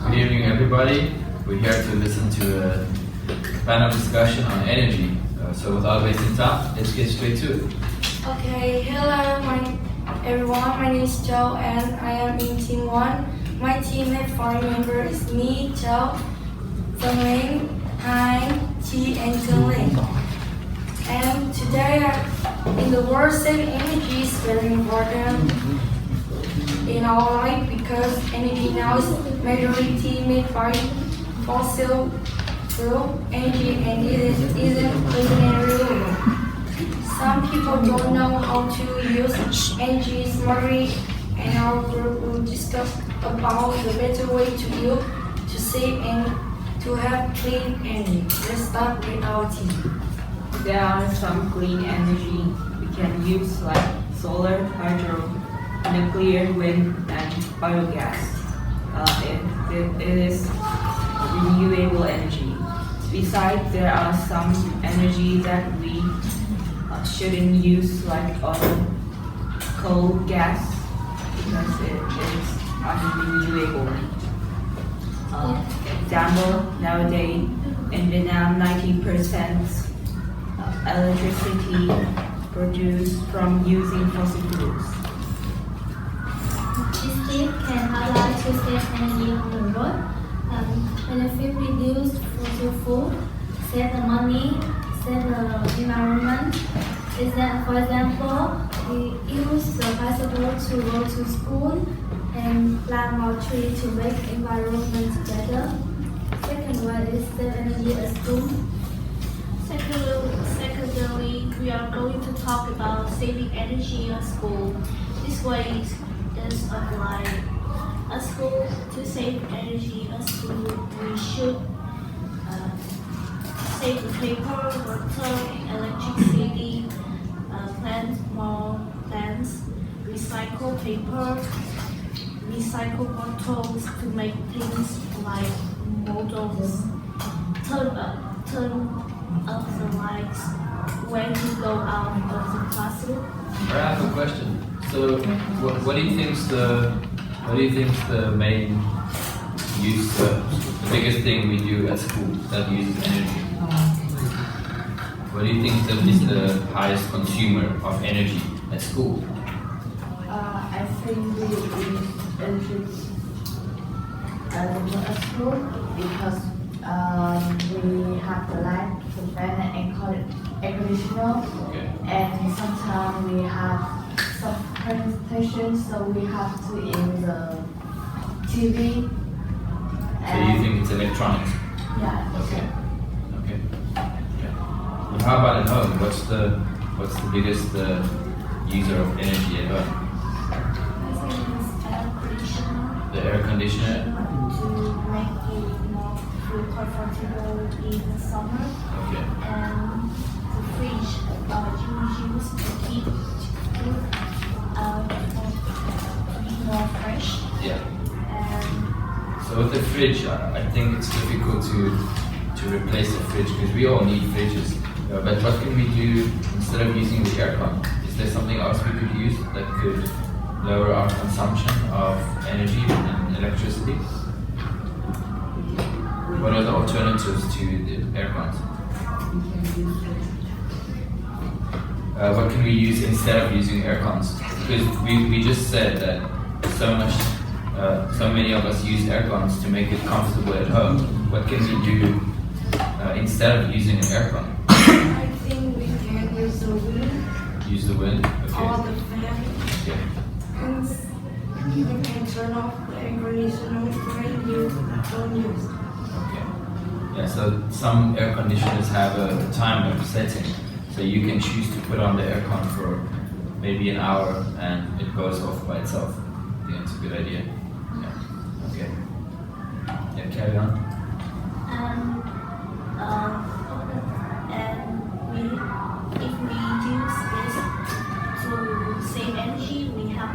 Good evening, everybody. We're here to listen to a panel discussion on energy. So without wasting time, let's get straight to it. Okay, hello everyone. My name is Joe and I am in Team 1. My teammate foreign member is me, Joe, Zhengling, Hein, Qi, and Zhengling. And today in the world, saving energy is very important in our life because energy now is majority made by fossil fuel energy and it isn't clean and renewable. Some people don't know how to use energy smartly, and our group will discuss about the better way to use, to save, and to have clean energy. Let's start with our team. There are some clean energy we can use like solar, hydro, nuclear, wind, and biogas. It is renewable energy. Besides, there are some energy that we shouldn't use like oil, coal, gas, because it is unrenewable. Example, nowadays in Vietnam, 90% electricity produced from using fossil fuels. This tip can help us to save energy on the road. Benefit reduce fossil fuel, save the money, save the environment. For example, we use the bicycle to go to school and plant more trees to make environment better. Second one is save energy at school. Secondly, we are going to talk about saving energy at school. This way is applied. At school, to save energy at school, we should save the paper, water, electricity, plant more plants, recycle paper, recycle bottles to make things like models, turn up the lights when you go out of the classroom. I have a question. So, what do you think's the main use, the biggest thing we do at school that uses energy? What do you think that is the highest consumer of energy at school? I think we use electricity at school because we have the light, the fan, and air conditioner, Okay. and sometimes we have some presentations, so we have to use the TV. So you think it's electronics? Yeah. Okay. Okay. Yeah. And how about at home? What's the biggest user of energy at home? I think it's air conditioner. The air conditioner. To make it more feel comfortable in the summer, Okay. and the fridge you use to keep food more fresh. Yeah. And So with the fridge, I think it's difficult to replace the fridge because we all need fridges. But what can we do instead of using the aircon? Is there something else we could use that could lower our consumption of energy and electricity? What are the alternatives to the aircons? What can we use instead of using aircons? Because we just said that so many of us use aircons to make it comfortable at home. What can we do instead of using an aircon? I think we can use the wind Use the wind? Okay. or the fan. Okay. And you can turn off the air conditioner when you don't use it. Okay. Yeah, so some air conditioners have a timer setting, so you can choose to put on the aircon for maybe an hour and it goes off by itself. I think that's a good idea. Yeah. Okay. Yeah, carry on. if we use this to save energy, we have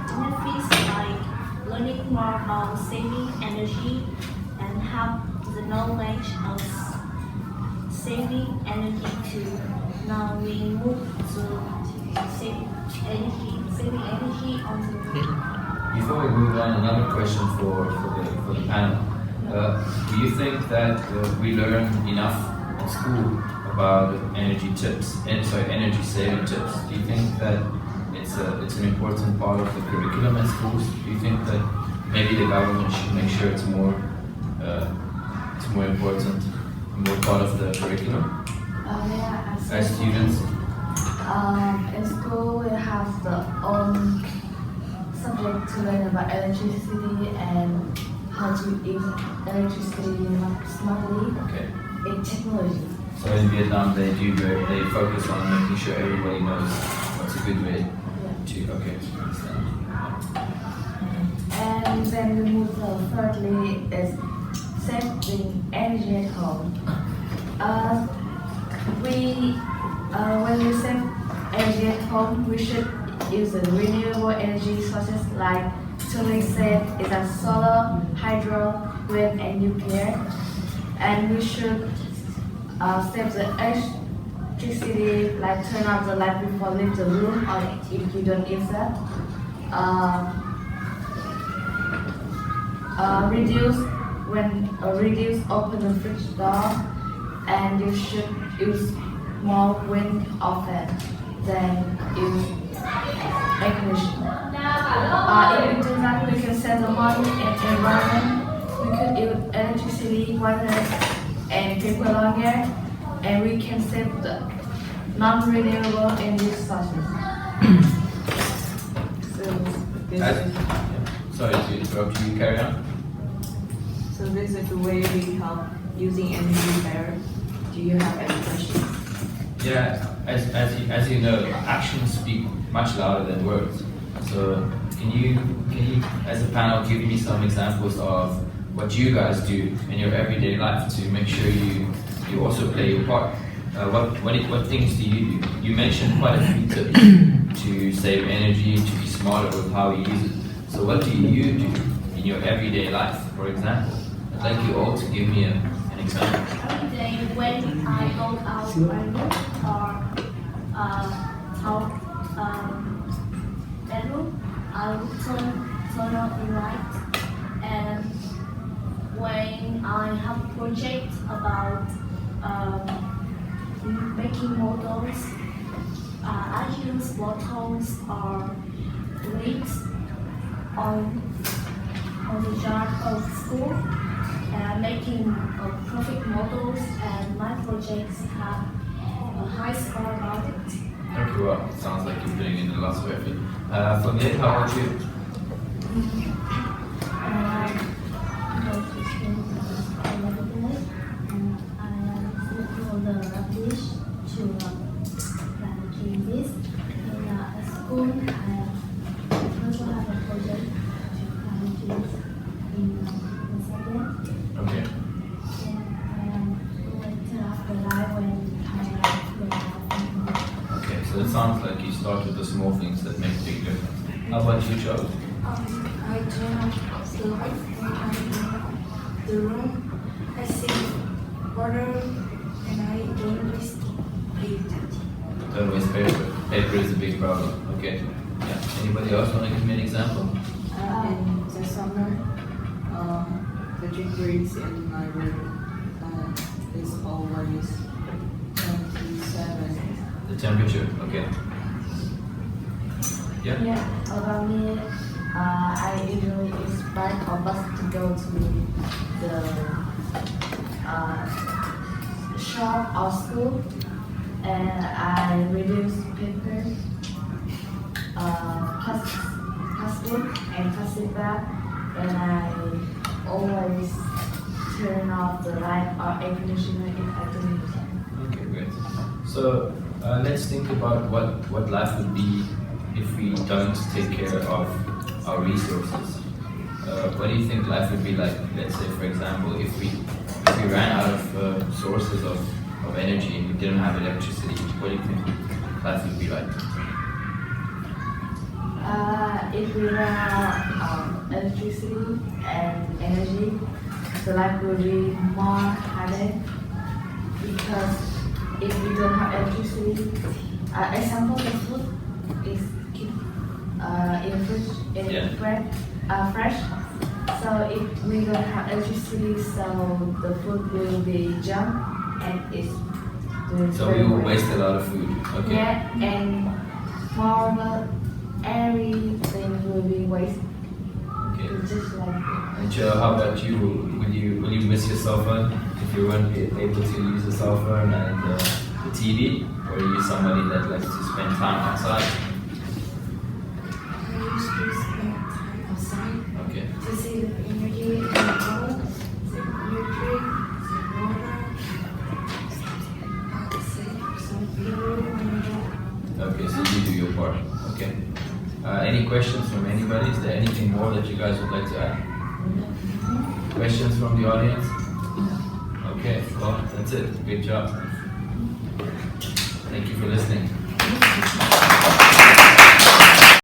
benefits like learning more about saving energy and have the knowledge of saving energy too. Now we move to saving energy on the Before we move on, another question for the panel. Do you think that we learn enough at school about energy tips, energy saving tips? Do you think that it's an important part of the curriculum at schools? Do you think that maybe the government should make sure it's more important, more part of the curriculum as students? In school, we have the own subject to learn about electricity and how to use electricity smartly Okay. in technology. So in Vietnam, they focus on making sure everybody knows what's a good way to. Okay, understand. And then we move to thirdly is saving energy at home. When we save energy at home, we should use the renewable energy sources like totally safe is a solar, hydro, wind, and nuclear. And we should save the electricity, like turn off the light before leave the room, or if you don't use that. Reduce open the fridge door, and you should use more wind or fan than use air conditioner. If we do that, we can save the money and environment. We could use electricity, water, and paper longer, and we can save the non-renewable energy sources. Sorry to interrupt you. Carry on. So this is the way we help using energy better. Do you have any questions? Yeah, as you know, actions speak much louder than words. So can you as a panel give me some examples of what you guys do in your everyday life to make sure you also play your part? What things do you do? You mentioned quite a few tips to save energy, to be smarter with how you use it. So what do you do in your everyday life, for example? I'd like you all to give me an example. Every day when I go out my room or bedroom, I will turn on the light. And when I have a project about making models, I use bottles or lids on the jar of school. Making perfect models, and my projects have a high score about it. Okay, well, it sounds like you're putting in a lot of effort. For me, how about you? I go to school every day, and I look for the rubbish to clean this. At school, I also have a project to clean this in the subject. Okay. Okay, so it sounds like you start with the small things that make a big difference. How about you, Joe? I turn off the light when I'm in the room. I save water and I don't waste paper. Don't waste paper. Paper is a big problem. Okay. Yeah. Anybody else want to give me an example? In the summer, the degrees in my room is always 27. The temperature. Okay. Yeah. Yeah, about me, I usually use bike or bus to go to the shop or school, and I reduce paper, plastic and plastic bag, and I always turn off the light or air conditioner if I don't use it. Okay, great. So let's think about what life would be if we don't take care of our resources. What do you think life would be like? Let's say, for example, if we ran out of sources of energy and we didn't have electricity, what do you think life would be like? If we run out of electricity and energy, the life will be more harder, because if we don't have electricity, example, the food is keep in fridge, fresh. So if we don't have electricity, so the food will be junk and it's doing So we will waste a lot of food. Okay. Yeah, and more everything will be wasted. Okay. Just like And Joe, how about you? Will you miss your cell phone if you weren't able to use the cell phone and the TV? Or are you somebody that likes to spend time outside? I used to spend time outside Okay. to save energy and water, save electric, save water, save some fuel and that. Okay, so you do your part. Okay. Any questions from anybody? Is there anything more that you guys would like to add? Questions from the audience? Okay, well, that's it. Good job. Thank you for listening.